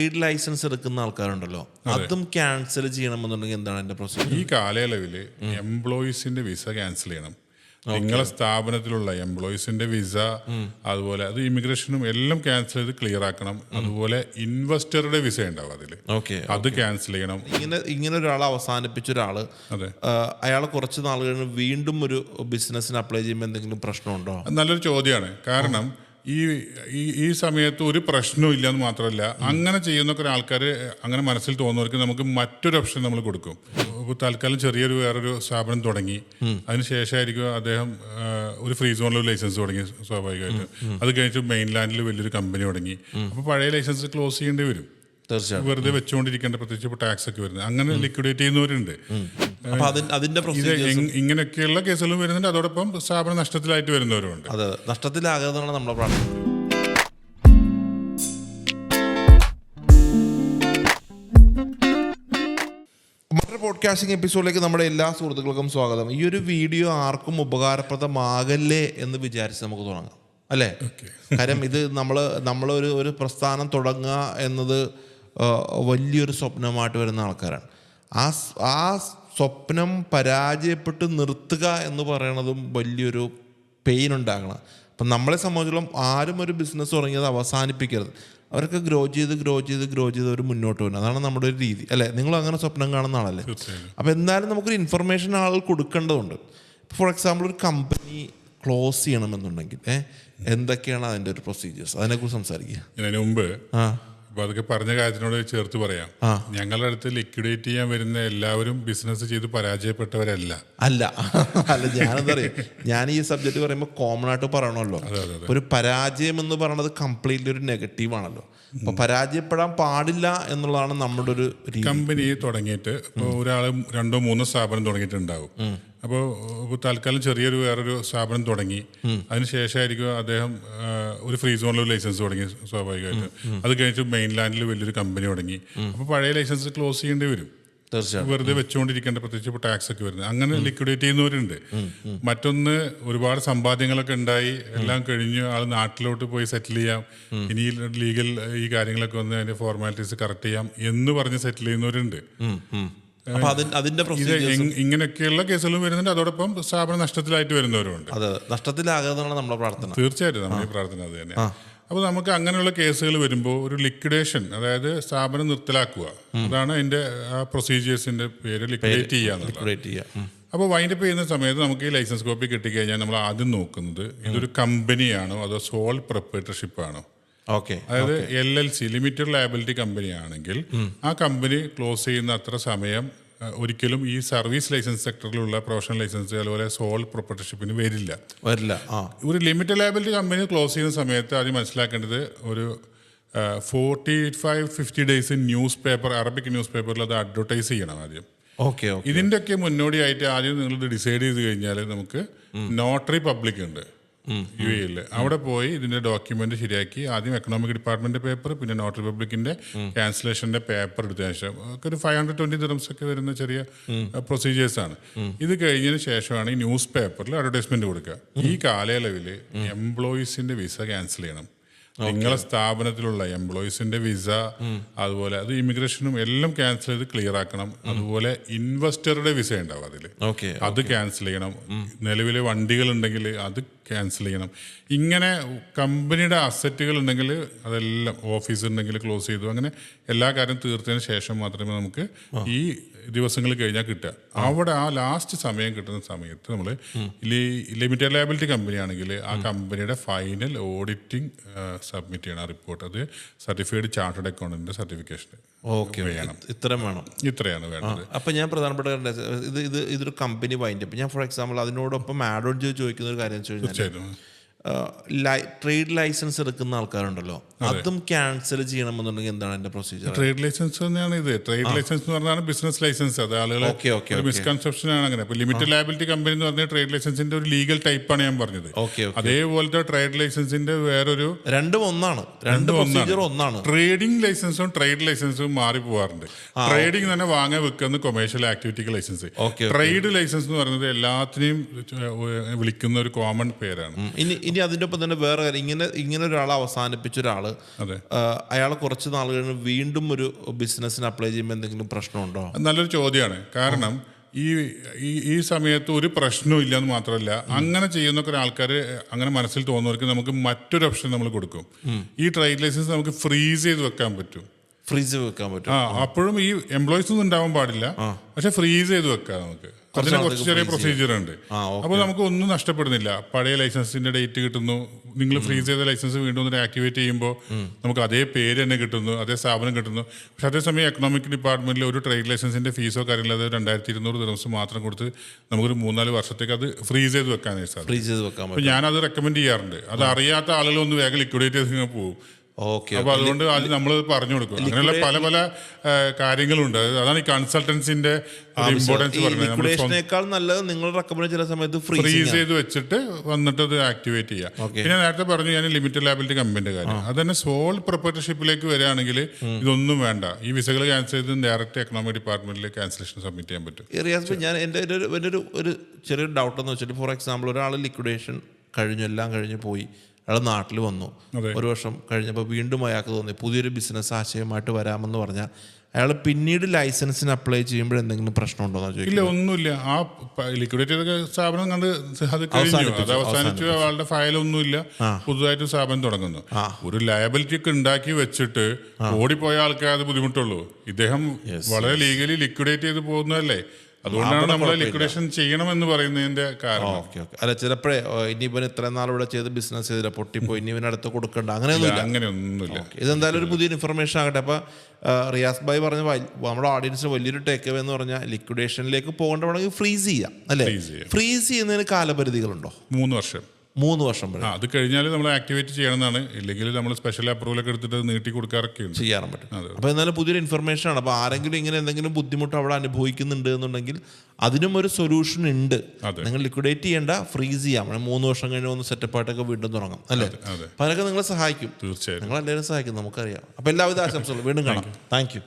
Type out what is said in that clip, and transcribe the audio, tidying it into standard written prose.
Trade licence എടുക്കുന്ന ആൾക്കാരുണ്ടല്ലോ, അതും ക്യാൻസൽ ചെയ്യണമെന്നുണ്ടെങ്കിൽ എന്താണ് അതിന്റെ പ്രൊസീജിയർ? ഈ കാലയളവിൽ എംപ്ലോയീസിന്റെ വിസ ക്യാൻസൽ ചെയ്യണം. നിങ്ങളെ സ്ഥാപനത്തിലുള്ള എംപ്ലോയീസിന്റെ വിസ, അതുപോലെ അത് ഇമിഗ്രേഷനും എല്ലാം ക്യാൻസൽ ചെയ്ത് ക്ലിയർ ആക്കണം. അതുപോലെ ഇൻവെസ്റ്ററുടെ വിസ ഉണ്ടാവും അതിൽ, അത് ക്യാൻസൽ ചെയ്യണം. ഇങ്ങനെ ഒരാൾ അവസാനിപ്പിച്ച ഒരാള് അയാൾ കുറച്ച് നാൾ കഴിഞ്ഞ് വീണ്ടും ഒരു ബിസിനസ്സിന് അപ്ലൈ ചെയ്യുമ്പോൾ എന്തെങ്കിലും പ്രശ്നമുണ്ടോ? നല്ലൊരു ചോദ്യമാണ്. കാരണം ഈ സമയത്ത് ഒരു പ്രശ്നവും ഇല്ലയെന്ന് മാത്രമല്ല, അങ്ങനെ ചെയ്യുന്ന ആൾക്കാർ അങ്ങനെ മനസ്സിൽ തോന്നുന്നവർക്ക് നമുക്ക് മറ്റൊരു ഓപ്ഷൻ നമ്മൾ കൊടുക്കും. തൽക്കാലം വേറൊരു സ്ഥാപനം തുടങ്ങി, അതിനുശേഷമായിരിക്കും അദ്ദേഹം ഒരു ഫ്രീ സോണിൽ ലൈസൻസ് തുടങ്ങി സ്വാഭാവികമായിട്ട്. അത് കഴിഞ്ഞിട്ട് മെയിൻലാൻഡിൽ വലിയൊരു കമ്പനി തുടങ്ങി. അപ്പോൾ പഴയ ലൈസൻസ് ക്ലോസ് ചെയ്യേണ്ടി വരും. വെറുതെ വെച്ചുകൊണ്ടിരിക്കേണ്ട, പ്രത്യേകിച്ച് ഇപ്പോൾ ടാക്സ് ഒക്കെ വരുന്നത്, അങ്ങനെ ലിക്വിഡേറ്റ് ചെയ്യുന്നവരുണ്ട്. ഇങ്ങനെയൊക്കെയുള്ള കേസുകളും വരുന്നുണ്ട്. അതോടൊപ്പം സ്ഥാപനം നഷ്ടത്തിലായിട്ട് വരുന്നവരുണ്ട്. അതെ, നഷ്ടത്തിലാകുന്നതാണ് നമ്മളെ പ്രാർത്ഥന. മറ്റൊരു പോഡ്കാസ്റ്റിംഗ് എപ്പിസോഡിലേക്ക് നമ്മുടെ എല്ലാ സുഹൃത്തുക്കൾക്കും സ്വാഗതം. ഈ ഒരു വീഡിയോ ആർക്കും ഉപകാരപ്രദമാകല്ലേ എന്ന് വിചാരിച്ച് നമുക്ക് തുടങ്ങാം, അല്ലേ? കാര്യം ഇത് നമ്മൾ ഒരു പ്രസ്ഥാനം തുടങ്ങുക എന്നത് വലിയൊരു സ്വപ്നമായിട്ട് വരുന്ന ആൾക്കാരാണ്. ആ സ്വപ്നം പരാജയപ്പെട്ട് നിർത്തുക എന്ന് പറയണതും വലിയൊരു പെയിൻ ഉണ്ടാകണം. അപ്പം നമ്മളെ സംബന്ധിച്ചിടത്തോളം ആരും ഒരു ബിസിനസ് തുടങ്ങിയത് അവസാനിപ്പിക്കരുത്. അവർക്ക് ഗ്രോ ചെയ്ത് ഒരു മുന്നോട്ട് വരണം. അതാണ് നമ്മുടെ ഒരു രീതി, അല്ലേ? നിങ്ങൾ അങ്ങനെ സ്വപ്നം കാണുന്ന ആളല്ലേ? അപ്പം എന്നാലും നമുക്കൊരു ഇൻഫർമേഷൻ ആളുകൾ കൊടുക്കേണ്ടതുണ്ട്. ഫോർ എക്സാമ്പിൾ, ഒരു കമ്പനി ക്ലോസ് ചെയ്യണമെന്നുണ്ടെങ്കിൽ എന്തൊക്കെയാണ് അതിൻ്റെ ഒരു പ്രൊസീജിയേഴ്സ്? അതിനെക്കുറിച്ച് സംസാരിക്കുക. ഇതിനു മുമ്പ് അപ്പോൾ അതൊക്കെ പറഞ്ഞ കാര്യത്തിനോട് ചേർത്ത് പറയാം. ഞങ്ങളുടെ അടുത്ത് ലിക്വിഡേറ്റ് ചെയ്യാൻ വരുന്ന എല്ലാവരും ബിസിനസ് ചെയ്ത് പരാജയപ്പെട്ടവരല്ല. അല്ല, ഞാനെന്താ പറയുക, ഞാൻ ഈ സബ്ജക്റ്റ് പറയുമ്പോൾ കോമൺ ആയിട്ട് പറയണമല്ലോ. ഒരു പരാജയം എന്ന് പറയുന്നത് കംപ്ലീറ്റ്ലി ഒരു നെഗറ്റീവ് ആണല്ലോ. അപ്പോൾ പരാജയപ്പെടാൻ പാടില്ല എന്നുള്ളതാണ് നമ്മുടെ ഒരു കമ്പനി തുടങ്ങിയിട്ട്. ഇപ്പോൾ ഒരാൾ 2-3 സ്ഥാപനം തുടങ്ങിയിട്ടുണ്ടാവും. അപ്പോൾ തൽക്കാലം വേറൊരു സ്ഥാപനം തുടങ്ങി, അതിനുശേഷമായിരിക്കും അദ്ദേഹം ഒരു ഫ്രീ സോണിൽ ലൈസൻസ് തുടങ്ങി സ്വാഭാവികമായിട്ട്. അത് കഴിഞ്ഞിട്ട് മെയിൻലാൻഡിൽ വലിയൊരു കമ്പനി തുടങ്ങി. അപ്പോൾ പഴയ ലൈസൻസ് ക്ലോസ് ചെയ്യേണ്ടി വരും. വെറുതെ വെച്ചുകൊണ്ടിരിക്കേണ്ട, പ്രത്യേകിച്ച് ഇപ്പോൾ ടാക്സ് ഒക്കെ വരുന്നത്, അങ്ങനെ ലിക്വിഡേറ്റ് ചെയ്യുന്നവരുണ്ട്. മറ്റൊന്ന്, ഒരുപാട് സമ്പാദ്യങ്ങളൊക്കെ ഉണ്ടായി, എല്ലാം കഴിഞ്ഞു ആൾ നാട്ടിലോട്ട് പോയി സെറ്റിൽ ചെയ്യാം, ഇനി ലീഗൽ ഈ കാര്യങ്ങളൊക്കെ ഒന്ന് അതിന്റെ ഫോർമാലിറ്റീസ് കറക്റ്റ് ചെയ്യാം എന്ന് പറഞ്ഞ് സെറ്റിൽ ചെയ്യുന്നവരുണ്ട്. ഇങ്ങനെയൊക്കെയുള്ള കേസുകളും വരുന്നുണ്ട്. അതോടൊപ്പം സ്ഥാപനം നഷ്ടത്തിലായിട്ട് വരുന്നവരുണ്ട്. നഷ്ടത്തിലാകുന്നതാണ് നമ്മുടെ പ്രാർത്ഥന. തീർച്ചയായിട്ടും നമ്മുടെ ഈ പ്രാർത്ഥന അത് തന്നെ. അപ്പോൾ നമുക്ക് അങ്ങനെയുള്ള കേസുകൾ വരുമ്പോൾ ഒരു ലിക്വിഡേഷൻ, അതായത് സ്ഥാപനം നിർത്തലാക്കുക, അതാണ് അതിന്റെ പ്രൊസീജിയേഴ്സിന്റെ പേര്, ലിക്വിഡേറ്റ് ചെയ്യുക. അപ്പോൾ വൈൻഡപ്പ് ചെയ്യുന്ന സമയത്ത് നമുക്ക് ഈ ലൈസൻസ് കോപ്പി കിട്ടിക്കഴിഞ്ഞാൽ നമ്മൾ ആദ്യം നോക്കുന്നത് ഇതൊരു കമ്പനിയാണോ അതോ സോൾ പ്രൊപ്രൈറ്റർഷിപ്പ് ആണോ. അതായത് LLC, ലിമിറ്റഡ് ലയബിലിറ്റി കമ്പനി ആണെങ്കിൽ ആ കമ്പനി ക്ലോസ് ചെയ്യുന്ന അത്ര സമയം ഒരിക്കലും ഈ സർവീസ് ലൈസൻസ് സെക്ടറിലുള്ള പ്രൊഫഷണൽ ലൈസൻസ് അതുപോലെ സോൾ പ്രൊപ്രൈറ്റർഷിപ്പിന് വരില്ല. ഒരു ലിമിറ്റഡ് ലയബിലിറ്റി കമ്പനി ക്ലോസ് ചെയ്യുന്ന സമയത്ത് ആദ്യം മനസ്സിലാക്കേണ്ടത് ഒരു 45-50 days news paper, Arabic news പേപ്പറിൽ അത് അഡ്വർടൈസ് ചെയ്യണം ആദ്യം. ഇതിൻ്റെയൊക്കെ മുന്നോടിയായിട്ട് ആദ്യം നിങ്ങൾ ഡിസൈഡ് ചെയ്ത് കഴിഞ്ഞാൽ നമുക്ക് നോട്ടറി പബ്ലിക് ഉണ്ട് UAE, അവിടെ പോയി ഇതിന്റെ ഡോക്യുമെന്റ് ശരിയാക്കി ആദ്യം എക്കണോമിക് ഡിപ്പാർട്ട്മെന്റ് പേപ്പർ, പിന്നെ നോട്ടറി പബ്ലിക്കിന്റെ ക്യാൻസലേഷന്റെ പേപ്പർ എടുത്തതിന് ശേഷം ഒരു 520 dirhams ഒക്കെ വരുന്ന ചെറിയ പ്രൊസീജിയേഴ്സ് ആണ്. ഇത് കഴിഞ്ഞതിന് ശേഷമാണ് ഈ ന്യൂസ് പേപ്പറിൽ അഡ്വർടൈസ്മെന്റ് കൊടുക്കുക. ഈ കാലയളവിൽ എംപ്ലോയീസിന്റെ വിസ ക്യാൻസൽ ചെയ്യണം. നിങ്ങളെ സ്ഥാപനത്തിലുള്ള എംപ്ലോയീസിന്റെ വിസ, അതുപോലെ അത് ഇമിഗ്രേഷനും എല്ലാം ക്യാൻസൽ ചെയ്ത് ക്ലിയർ ആക്കണം. അതുപോലെ ഇൻവെസ്റ്ററുടെ വിസ ഉണ്ടാവും അതിൽ, അത് ക്യാൻസൽ ചെയ്യണം. നിലവിലെ വണ്ടികൾ ഉണ്ടെങ്കിൽ അത് ക്യാൻസൽ ചെയ്യണം. ഇങ്ങനെ കമ്പനിയുടെ അസറ്റുകൾ ഉണ്ടെങ്കിൽ അതെല്ലാം, ഓഫീസ് ഉണ്ടെങ്കിൽ ക്ലോസ് ചെയ്തു, അങ്ങനെ എല്ലാ കാര്യം തീർത്തതിന് ശേഷം മാത്രമേ നമുക്ക് ഈ ദിവസങ്ങൾ കഴിഞ്ഞാൽ കിട്ടുക. അവിടെ ആ ലാസ്റ്റ് സമയം കിട്ടുന്ന സമയത്ത് നമ്മൾ ലിമിറ്റഡ് ലയബിലിറ്റി കമ്പനി ആണെങ്കിൽ ആ കമ്പനിയുടെ ഫൈനൽ ഓഡിറ്റിംഗ് സബ്മിറ്റ് ചെയ്യണം, റിപ്പോർട്ട്. അത് സർട്ടിഫൈഡ് ചാർട്ടേഡ് അക്കൗണ്ടന്റിന്റെ സർട്ടിഫിക്കേഷൻ ഇത്രയാണ് വേണ്ടത്. അപ്പൊ ഞാൻ പ്രധാനപ്പെട്ട ഇതൊരു കമ്പനി വൈൻഡപ്പ്, ഞാൻ ഫോർ എക്സാമ്പിൾ അതിനോടൊപ്പം ആഡ് ഓൺ ചെയ്ത് ചോദിക്കുന്ന ഒരു കാര്യം വെച്ച് കഴിഞ്ഞാൽ, ട്രേഡ് ലൈസൻസ് എടുക്കുന്ന ആൾക്കാരുണ്ടല്ലോ, അതും ക്യാൻസൽ ചെയ്യണമെന്നുണ്ടെങ്കിൽ എന്താണ് അതിന്റെ പ്രൊസീജിയർ? ട്രേഡ് ലൈസൻസ് തന്നെയാണ് ഇത്. ട്രേഡ് ലൈസൻസ് എന്ന് പറഞ്ഞാൽ ബിസിനസ് ലൈസൻസ്. അത് ആളുകൾ മിസ്കൺസെപ്ഷൻ ആണ്. അങ്ങനെ ലിമിറ്റഡ് ലയബിലിറ്റി കമ്പനി എന്ന് പറഞ്ഞാൽ ട്രേഡ് ലൈസൻസിന്റെ ഒരു ലീഗൽ ടൈപ്പാണ് ഞാൻ പറഞ്ഞത്. അതേപോലത്തെ ട്രേഡ് ലൈസൻസിന്റെ വേറൊരു രണ്ടും ഒന്നാണ്. ട്രേഡിംഗ് ലൈസൻസും ട്രേഡ് ലൈസൻസും മാറി പോവാറുണ്ട്. ട്രേഡിംഗ് തന്നെ വാങ്ങാൻ വെക്കുന്ന കൊമേഴ്ഷ്യൽ ആക്ടിവിറ്റിക്ക് ലൈസൻസ്. ട്രേഡ് ലൈസൻസ് എന്ന് പറയുന്നത് എല്ലാത്തിനെയും വിളിക്കുന്ന ഒരു കോമൺ പേരാണ്. ഇനി അതിൻ്റെ ഒപ്പം തന്നെ വേറെ കാര്യം, ഇങ്ങനെ ഒരാളെ അവസാനിപ്പിച്ച ഒരാള് അയാൾ കുറച്ച് നാൾ കഴിഞ്ഞ് വീണ്ടും ഒരു ബിസിനസ്സിന് അപ്ലൈ ചെയ്യുമ്പോൾ എന്തെങ്കിലും പ്രശ്നമുണ്ടോ? നല്ലൊരു ചോദ്യമാണ്. കാരണം ഈ സമയത്ത് ഒരു പ്രശ്നവും ഇല്ലയെന്ന് മാത്രമല്ല, അങ്ങനെ ചെയ്യുന്നൊക്കെ ആൾക്കാർ അങ്ങനെ മനസ്സിൽ തോന്നുന്നവർക്ക് നമുക്ക് മറ്റൊരു ഓപ്ഷൻ നമ്മൾ കൊടുക്കും. ഈ ട്രേഡ് ലൈസൻസ് നമുക്ക് ഫ്രീസ് ചെയ്ത് വെക്കാൻ പറ്റും. ഫ്രീസ് വെക്കാൻ പറ്റും. അപ്പോഴും ഈ എംപ്ലോയീസ് ഒന്നും ഉണ്ടാവാൻ പാടില്ല, പക്ഷെ ഫ്രീസ് ചെയ്ത് വെക്കാം. നമുക്ക് അതിന് കുറച്ച് ചെറിയ പ്രൊസീജിയർ ഉണ്ട്. അപ്പോൾ നമുക്ക് ഒന്നും നഷ്ടപ്പെടുന്നില്ല. പഴയ ലൈസൻസിന്റെ ഡേറ്റ് കിട്ടുന്നു, നിങ്ങൾ ഫ്രീസ് ചെയ്ത ലൈസൻസ് വീണ്ടും ഒന്ന് ആക്ടിവേറ്റ് ചെയ്യുമ്പോൾ നമുക്ക് അതേ പേര് തന്നെ കിട്ടുന്നു, അതേ സ്ഥാപനം കിട്ടുന്നു. പക്ഷെ അതേസമയം എക്കണോമിക് ഡിപ്പാർട്ട്മെന്റിൽ ഒരു ട്രേഡ് ലൈസൻസിന്റെ ഫീസോ കാര്യങ്ങളോ അത് 2200 ദിർഹംസ് മാത്രം കൊടുത്ത് നമുക്കൊരു 3-4 വർഷത്തേക്ക് അത് ഫ്രീസ് ചെയ്ത് വെക്കാനായി സാധിക്കും. അപ്പോൾ ഞാനത് റെക്കമെൻഡ് ചെയ്യാറുണ്ട്. അത് അറിയാത്ത ആളുകൾ ഒന്ന് വേഗം ലിക്വിഡേറ്റ് ചെയ്ത് പോകും. അപ്പൊ അതുകൊണ്ട് അത് നമ്മൾ പറഞ്ഞു കൊടുക്കും. അങ്ങനെയുള്ള പല പല കാര്യങ്ങളുണ്ട്. അതാണ് ഈ കൺസൾട്ടൻസിന്റെ ഇമ്പോർട്ടൻസ് പറയുന്നത്. നല്ലത് നിങ്ങൾ റെക്കമെൻഡ് ചെയ്യുന്ന സമയത്ത് ഫ്രീസ് ചെയ്ത് വെച്ചിട്ട് വന്നിട്ട് അത് ആക്ടിവേറ്റ് ചെയ്യാം. പിന്നെ നേരത്തെ പറഞ്ഞു ഞാൻ ലിമിറ്റഡ് ലയബിലിറ്റി കമ്പനിയുടെ കാര്യം. അത് തന്നെ സോൾ പ്രൊപ്രൈറ്റർഷിപ്പിലേക്ക് വരികയാണെങ്കിൽ ഇതൊന്നും വേണ്ട. ഈ വിസകൾ ക്യാൻസൽ ചെയ്ത് ഡയറക്റ്റ് എക്കണോമിക് ഡിപ്പാർട്ട്മെന്റിൽ ക്യാൻസലേഷൻ സബ്മിറ്റ് ചെയ്യാൻ പറ്റും. റിയാസ്, ഞാൻ എൻ്റെ ഒരു ചെറിയൊരു ഡൗട്ട് എന്ന് വെച്ചിട്ട്, ഫോർ എക്സാമ്പിൾ ഒരാൾ ലിക്വിഡേഷൻ കഴിഞ്ഞു, എല്ലാം കഴിഞ്ഞ് പോയി, അയാൾ നാട്ടിൽ വന്നു, 1 വർഷം കഴിഞ്ഞപ്പോൾ വീണ്ടും അയാൾക്ക് തോന്നി പുതിയൊരു ബിസിനസ് ആശയമായിട്ട് വരാമെന്ന് പറഞ്ഞാൽ അയാൾ പിന്നീട് ലൈസൻസിന് അപ്ലൈ ചെയ്യുമ്പോൾ എന്തെങ്കിലും പ്രശ്നമുണ്ടോ? ഇല്ല, ഒന്നുമില്ല. ആ ലിക്വിഡേറ്റ് ചെയ്ത സ്ഥാപനം കണ്ട് അത് കഴിഞ്ഞു, അത് അവസാനിച്ചു. ആളുടെ ഫയലൊന്നുമില്ല, പുതുതായിട്ട് സ്ഥാപനം തുടങ്ങുന്നു. ഒരു ലയബിലിറ്റി ഒക്കെ ഉണ്ടാക്കി വെച്ചിട്ട് ഓടിപ്പോയ ആൾക്കാർ അത് ബുദ്ധിമുട്ടുള്ളൂ. ഇദ്ദേഹം വളരെ ലീഗലി ലിക്വിഡേറ്റ് ചെയ്ത് പോകുന്നതല്ലേ. അതുകൊണ്ടാണ് നമ്മൾ ലിക്വിഡേഷൻ ചെയ്യണമെന്ന് പറയുന്നതിന്റെ കാരണം. അല്ല, ചിലപ്പോഴേ ഇനിയിവൻ ഇത്രയും നാൾ ഇവിടെ ചെയ്ത് ബിസിനസ് ചെയ്തില്ല, പൊട്ടിപ്പോയി, ഇനി ഇവനടുത്ത് കൊടുക്കണ്ട, അങ്ങനെയൊന്നുമില്ല. ഇതെന്തായാലും ഒരു പുതിയ ഇൻഫർമേഷൻ ആകട്ടെ. അപ്പൊ റിയാസ് ഭായ് പറഞ്ഞ നമ്മുടെ ഓഡിയൻസിന് വലിയൊരു ടേക്ക് അവേ എന്ന് പറഞ്ഞാൽ ലിക്വിഡേഷനിലേക്ക് പോകേണ്ടതാണെങ്കിൽ ഫ്രീസ് ചെയ്യാം അല്ലേ? ഫ്രീസ് ചെയ്യുന്നതിന് കാലപരിധികളുണ്ടോ? 3 വർഷം. 3 വർഷം വരെ. അത് കഴിഞ്ഞാൽ നമ്മൾ ആക്ടിവേറ്റ് ചെയ്യണമെന്നാണ്. ഇല്ലെങ്കിൽ നമ്മൾ സ്പെഷ്യൽ അപ്രൂവൽ ഒക്കെ എടുത്തിട്ട് നീട്ടി കൊടുക്കാറൊക്കെ ചെയ്യാൻ പറ്റും. അപ്പോൾ എന്നാലും പുതിയൊരു ഇൻഫർമേഷൻ ആണ്. അപ്പോൾ ആരെങ്കിലും ഇങ്ങനെ എന്തെങ്കിലും ബുദ്ധിമുട്ട് അവിടെ അനുഭവിക്കുന്നുണ്ട് എന്നുണ്ടെങ്കിൽ അതിനും ഒരു സൊല്യൂഷൻ ഉണ്ട്. നിങ്ങൾ ലിക്വിഡേറ്റ് ചെയ്യേണ്ട, ഫ്രീസ് ചെയ്യാം. 3 വർഷം കഴിഞ്ഞ് ഒന്ന് സെറ്റപ്പായിട്ടൊക്കെ വീണ്ടും തുടങ്ങാം അല്ലേ? അപ്പോൾ അതൊക്കെ നിങ്ങളെ സഹായിക്കും. തീർച്ചയായും നിങ്ങളെല്ലാവരും സഹായിക്കും, നമുക്കറിയാം. അപ്പോൾ എല്ലാവിധ ആശംസകളും. വീണ്ടും കാണാം. Thank you.